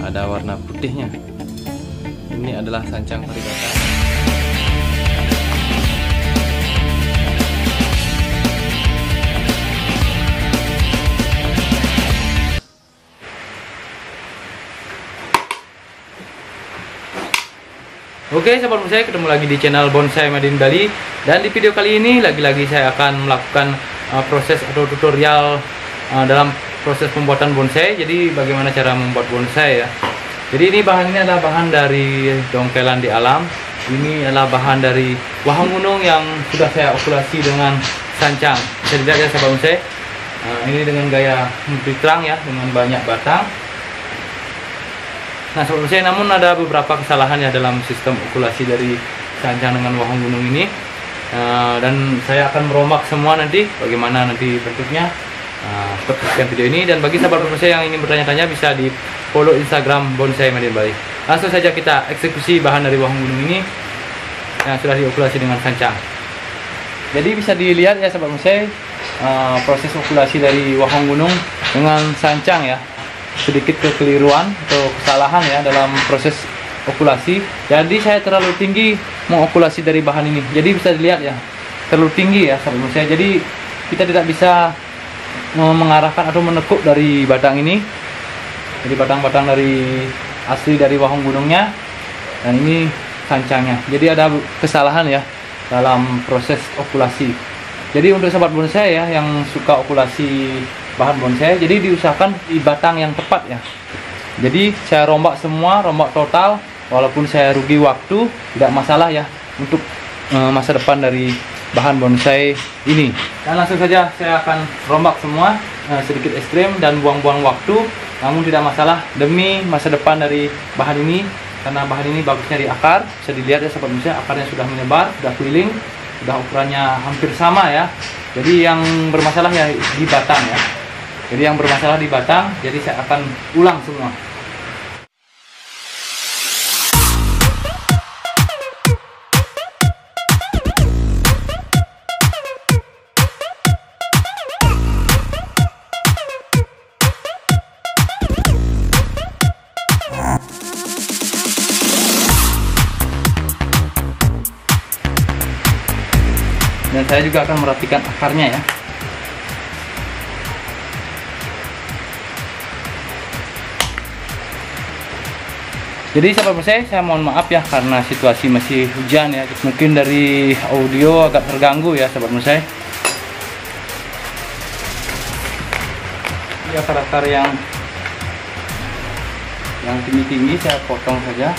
ada warna putihnya. Ini adalah sancang varigata. Oke sahabat bonsai, ketemu lagi di channel Bonsai Made in Bali. Dan di video kali ini lagi-lagi saya akan melakukan proses atau tutorial dalam proses pembuatan bonsai. Jadi bagaimana cara membuat bonsai ya. Jadi ini bahannya adalah bahan dari dongkelan di alam. Ini adalah bahan dari wahang gunung yang sudah saya okulasi dengan sancang. Bisa dilihat ya sahabat bonsai. Ini dengan gaya multi-trang ya, dengan banyak batang. Nah sahabat bonsai, namun ada beberapa kesalahan ya dalam sistem okulasi dari sancang dengan wahang gunung ini. Dan saya akan merombak semua nanti bagaimana nanti bentuknya. Saksikan video ini, dan bagi sahabat bonsai yang ingin bertanya-tanya bisa di follow Instagram Bonsai Made in Bali. Langsung saja kita eksekusi bahan dari wahang gunung ini yang sudah diokulasi dengan sancang. Jadi bisa dilihat ya sahabat bonsai, proses okulasi dari wahang gunung dengan sancang ya. Sedikit kekeliruan atau kesalahan ya dalam proses okulasi. Jadi saya terlalu tinggi mengokulasi dari bahan ini. Jadi bisa dilihat ya, terlalu tinggi ya sahabat bonsai. Jadi kita tidak bisa mengarahkan atau menekuk dari batang ini. Jadi batang-batang dari asli dari wahang gunungnya, dan ini sancangnya. Jadi ada kesalahan ya dalam proses okulasi. Jadi untuk sahabat bonsai ya yang suka okulasi bahan bonsai, jadi diusahakan di batang yang tepat ya. Jadi saya rombak semua, rombak total, walaupun saya rugi waktu tidak masalah ya untuk masa depan dari bahan bonsai ini. Dan langsung saja saya akan rombak semua, sedikit ekstrim dan buang-buang waktu, namun tidak masalah demi masa depan dari bahan ini. Karena bahan ini bagusnya di akar, bisa dilihat ya sahabat bonsai, akarnya sudah menyebar, sudah keliling, sudah ukurannya hampir sama ya. Jadi yang bermasalah ya di batang ya. Jadi yang bermasalah di batang, jadi saya akan ulang semua. Dan saya juga akan merapikan akarnya ya. Jadi sahabat bonsai, saya mohon maaf ya karena situasi masih hujan ya. Mungkin dari audio agak terganggu ya sahabat bonsai. Ini akar-akar yang tinggi-tinggi saya potong saja.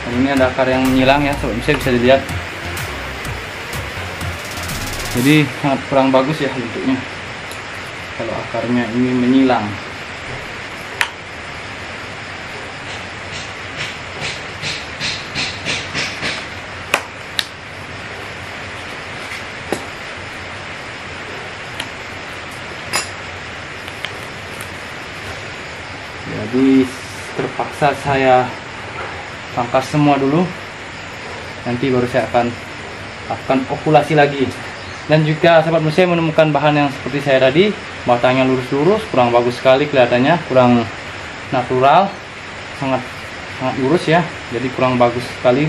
Dan ini ada akar yang menyilang ya sahabat bonsai, bisa dilihat. Jadi sangat kurang bagus ya bentuknya kalau akarnya ini menyilang. Jadi terpaksa saya pangkas semua dulu, nanti baru saya akan lakukan okulasi lagi. Dan juga sahabat bonsai menemukan bahan yang seperti saya tadi, batangnya lurus-lurus, kurang bagus sekali kelihatannya, kurang natural, sangat lurus ya, jadi kurang bagus sekali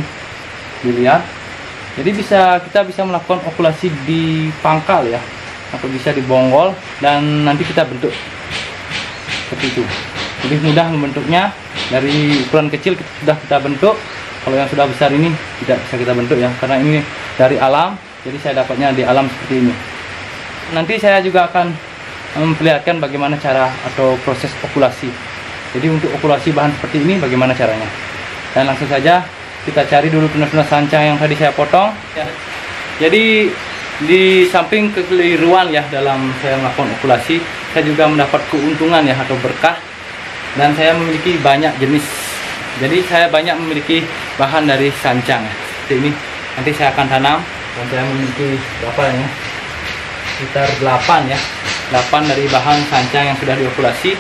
dilihat. Jadi kita bisa melakukan okulasi di pangkal ya, atau bisa dibonggol, dan nanti kita bentuk seperti itu. Lebih mudah membentuknya. Dari ukuran kecil sudah kita bentuk. Kalau yang sudah besar ini tidak bisa kita bentuk ya, karena ini dari alam. Jadi saya dapatnya di alam seperti ini. Nanti saya juga akan memperlihatkan bagaimana cara atau proses okulasi. Jadi untuk okulasi bahan seperti ini bagaimana caranya. Dan langsung saja kita cari dulu tunas-tunas sancang yang tadi saya potong ya. Jadi di samping kekeliruan ya dalam saya melakukan okulasi, saya juga mendapat keuntungan ya atau berkah. Dan saya memiliki banyak jenis. Jadi saya banyak memiliki bahan dari sancang ya. Seperti ini. Nanti saya akan tanam. Dan saya memiliki berapa ya? Sekitar 8 ya. 8 dari bahan sancang yang sudah diokulasi.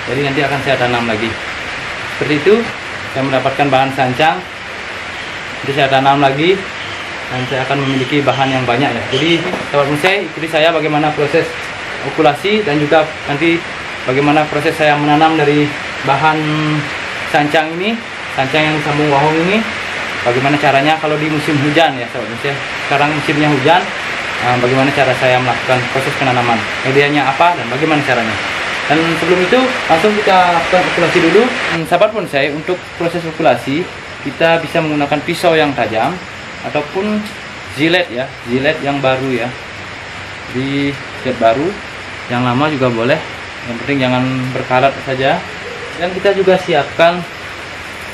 Jadi nanti akan saya tanam lagi. Seperti itu. Saya mendapatkan bahan sancang. Nanti saya tanam lagi. Dan saya akan memiliki bahan yang banyak ya. Jadi sahabat bonsai, ikuti saya bagaimana proses okulasi, dan juga nanti bagaimana proses saya menanam dari bahan sancang ini, sancang yang disambung wahong ini. Bagaimana caranya kalau di musim hujan ya sahabat bonsai. Sekarang musimnya hujan, bagaimana cara saya melakukan proses penanaman, medianya apa dan bagaimana caranya. Dan sebelum itu langsung kita lakukan okulasi dulu. Sahabat bonsai, untuk proses okulasi kita bisa menggunakan pisau yang tajam ataupun jilet ya, jilet yang baru ya. Di jilet baru, yang lama juga boleh, yang penting jangan berkarat saja. Dan kita juga siapkan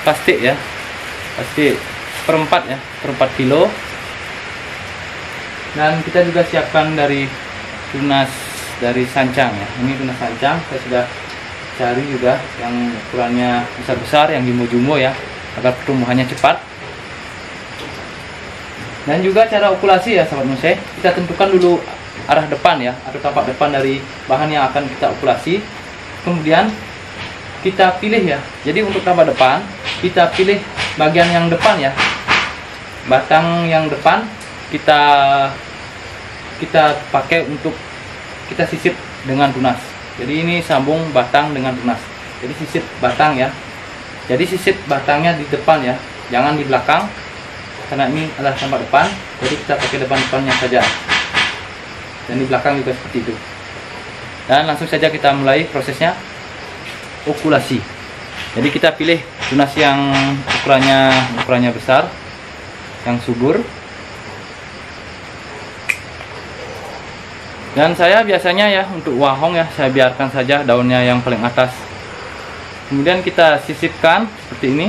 plastik ya, plastik per 4 kilo. Dan kita juga siapkan dari tunas dari sancang ya. Ini tunas sancang, saya sudah cari juga yang ukurannya besar-besar, yang jumbo-jumbo ya, agar pertumbuhannya cepat. Dan juga cara okulasi ya sahabat bonsai, kita tentukan dulu arah depan ya, atau tapak depan dari bahan yang akan kita okulasi. Kemudian kita pilih ya, jadi untuk tapak depan kita pilih bagian yang depan ya, batang yang depan kita pakai untuk kita sisip dengan tunas. Jadi ini sambung batang dengan tunas, jadi sisip batang ya. Jadi sisip batangnya di depan ya, jangan di belakang, karena ini adalah tapak depan, jadi kita pakai depannya saja. Dan di belakang juga seperti itu. Dan langsung saja kita mulai prosesnya okulasi. Jadi kita pilih tunas yang ukurannya besar, yang subur. Dan saya biasanya ya untuk wahong ya, saya biarkan saja daunnya yang paling atas. Kemudian kita sisipkan seperti ini,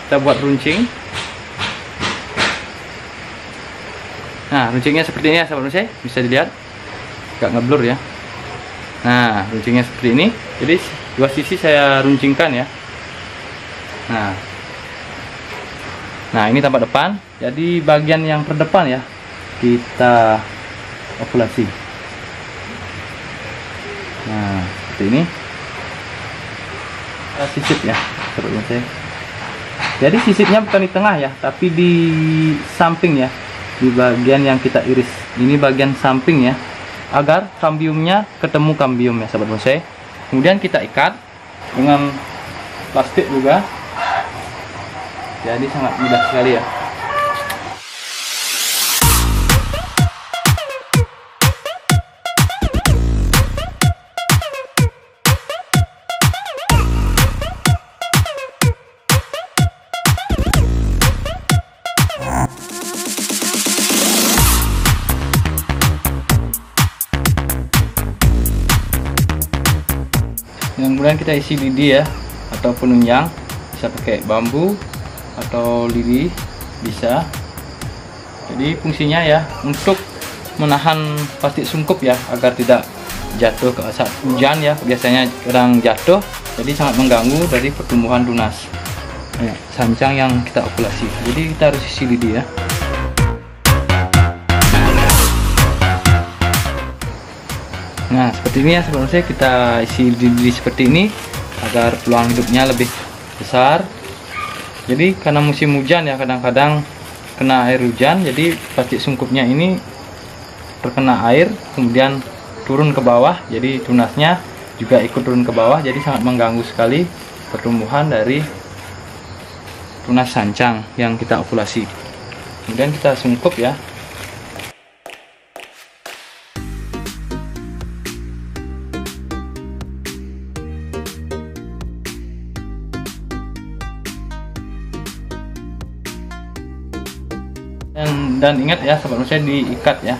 kita buat runcing. Nah, runcingnya seperti ini ya sahabat bonsai, bisa dilihat, agak ngeblur ya. Nah, runcingnya seperti ini, jadi dua sisi saya runcingkan ya. Nah ini tampak depan, jadi bagian yang terdepan ya kita okulasi. Nah seperti ini, kita sisip ya sahabat bonsai. Jadi sisipnya bukan di tengah ya, tapi di samping ya, di bagian yang kita iris. Ini bagian samping ya, agar kambiumnya ketemu kambium ya sahabat bonsai. Kemudian kita ikat dengan plastik juga, jadi sangat mudah sekali ya. Dan kemudian kita isi lidi ya, atau penunjang, bisa pakai bambu atau lidi bisa. Jadi fungsinya ya untuk menahan plastik sungkup ya, agar tidak jatuh ke saat hujan ya, biasanya kadang jatuh, jadi sangat mengganggu dari pertumbuhan tunas ya, sancang yang kita okulasi. Jadi kita harus isi lidi ya. Nah seperti ini ya sahabat bonsai, kita isi lidi seperti ini agar peluang hidupnya lebih besar. Jadi karena musim hujan ya, kadang-kadang kena air hujan, jadi plastik sungkupnya ini terkena air kemudian turun ke bawah, jadi tunasnya juga ikut turun ke bawah, jadi sangat mengganggu sekali pertumbuhan dari tunas sancang yang kita okulasi. Kemudian kita sungkup ya. Dan ingat ya sahabat bonsai, diikat ya.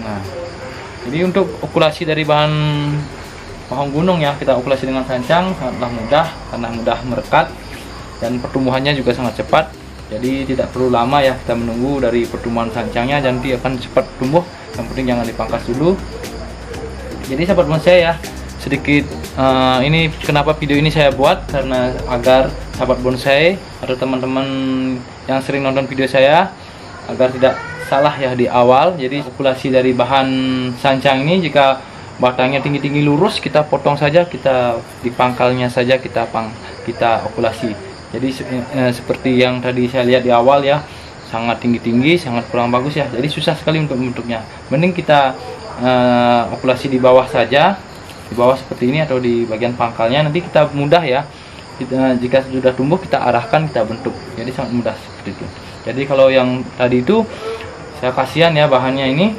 Nah, jadi untuk okulasi dari bahan pohon gunung ya, kita okulasi dengan sancang sangatlah mudah, karena mudah merekat dan pertumbuhannya juga sangat cepat. Jadi tidak perlu lama ya kita menunggu dari pertumbuhan sancangnya, nanti akan cepat tumbuh. Yang penting jangan dipangkas dulu. Jadi sahabat bonsai ya, sedikit ini kenapa video ini saya buat, karena agar sahabat bonsai atau teman-teman yang sering nonton video saya agar tidak salah ya di awal. Jadi okulasi dari bahan sancang ini, jika batangnya tinggi-tinggi lurus, kita potong saja, kita di pangkalnya saja kita okulasi. Jadi seperti yang tadi saya lihat di awal ya, sangat tinggi-tinggi, sangat kurang bagus ya. Jadi susah sekali untuk membentuknya. Mending kita okulasi di bawah saja, di bawah seperti ini atau di bagian pangkalnya, nanti kita mudah ya. Jika sudah tumbuh kita arahkan, kita bentuk. Jadi sangat mudah seperti itu. Jadi kalau yang tadi itu saya kasihan ya bahannya ini,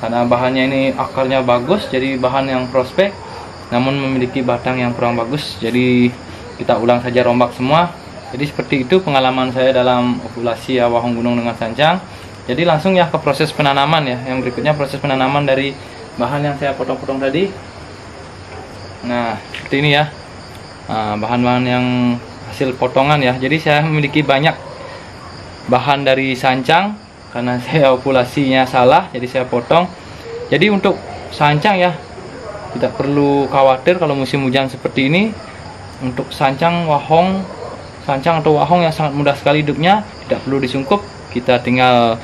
karena bahannya ini akarnya bagus, jadi bahan yang prospek namun memiliki batang yang kurang bagus. Jadi kita ulang saja, rombak semua. Jadi seperti itu pengalaman saya dalam okulasi ya wahong gunung dengan sancang. Jadi langsung ya ke proses penanaman ya. Yang berikutnya proses penanaman dari bahan yang saya potong-potong tadi. Nah seperti ini ya, bahan-bahan yang hasil potongan ya. Jadi saya memiliki banyak bahan dari sancang karena saya okulasinya salah, jadi saya potong. Jadi untuk sancang ya tidak perlu khawatir kalau musim hujan seperti ini. Untuk sancang atau wahong yang sangat mudah sekali hidupnya, tidak perlu disungkup. Kita tinggal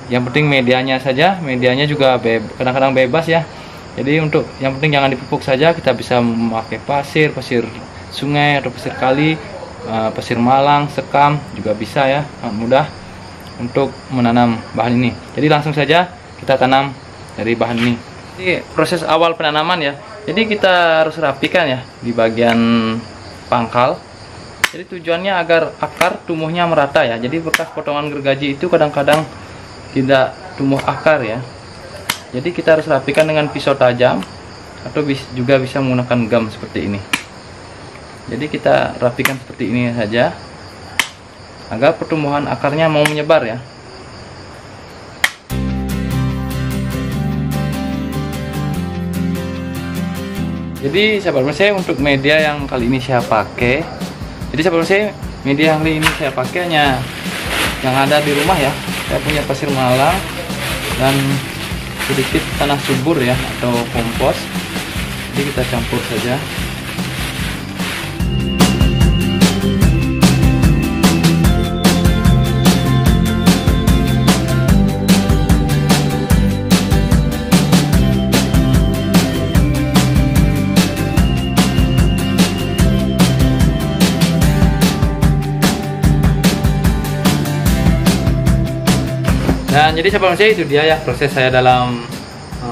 yang penting medianya saja. Medianya juga kadang-kadang bebas ya. Jadi untuk yang penting jangan dipupuk saja. Kita bisa memakai pasir sungai atau pasir kali, pasir malang, sekam juga bisa ya, sangat mudah untuk menanam bahan ini. Jadi langsung saja kita tanam dari bahan ini. Jadi proses awal penanaman ya. Jadi kita harus rapikan ya di bagian pangkal. Jadi tujuannya agar akar tumbuhnya merata ya. Jadi bekas potongan gergaji itu kadang-kadang tidak tumbuh akar ya. Jadi kita harus rapikan dengan pisau tajam atau juga bisa menggunakan gam seperti ini. Jadi kita rapikan seperti ini saja agar pertumbuhan akarnya mau menyebar ya. Jadi sahabat bonsai, untuk media yang kali ini saya pakai, media yang kali ini saya pakai hanya yang ada di rumah ya. Saya punya pasir malang dan sedikit tanah subur ya atau kompos. Jadi kita campur saja. Dan jadi sahabat bonsai, itu dia ya proses saya dalam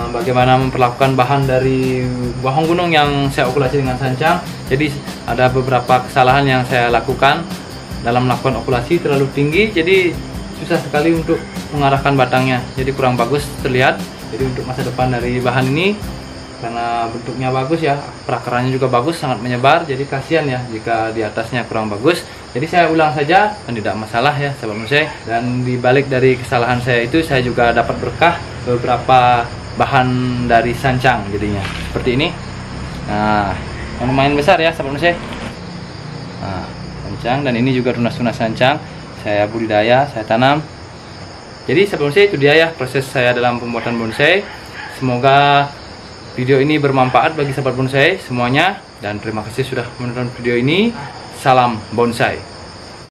bagaimana memperlakukan bahan dari wahong gunung yang saya okulasi dengan sancang. Jadi ada beberapa kesalahan yang saya lakukan dalam melakukan okulasi, terlalu tinggi, jadi susah sekali untuk mengarahkan batangnya, jadi kurang bagus terlihat. Jadi untuk masa depan dari bahan ini, karena bentuknya bagus ya, perakarannya juga bagus, sangat menyebar, jadi kasihan ya jika di atasnya kurang bagus. Jadi saya ulang saja dan tidak masalah ya sahabat bonsai. Dan dibalik dari kesalahan saya itu, saya juga dapat berkah beberapa bahan dari sancang jadinya seperti ini. Nah, yang lumayan besar ya sahabat bonsai. Nah, sancang, dan ini juga tunas-tunas sancang saya budidaya, saya tanam. Jadi sahabat bonsai, itu dia ya proses saya dalam pembuatan bonsai. Semoga video ini bermanfaat bagi sahabat bonsai semuanya, dan terima kasih sudah menonton video ini. Salam bonsai.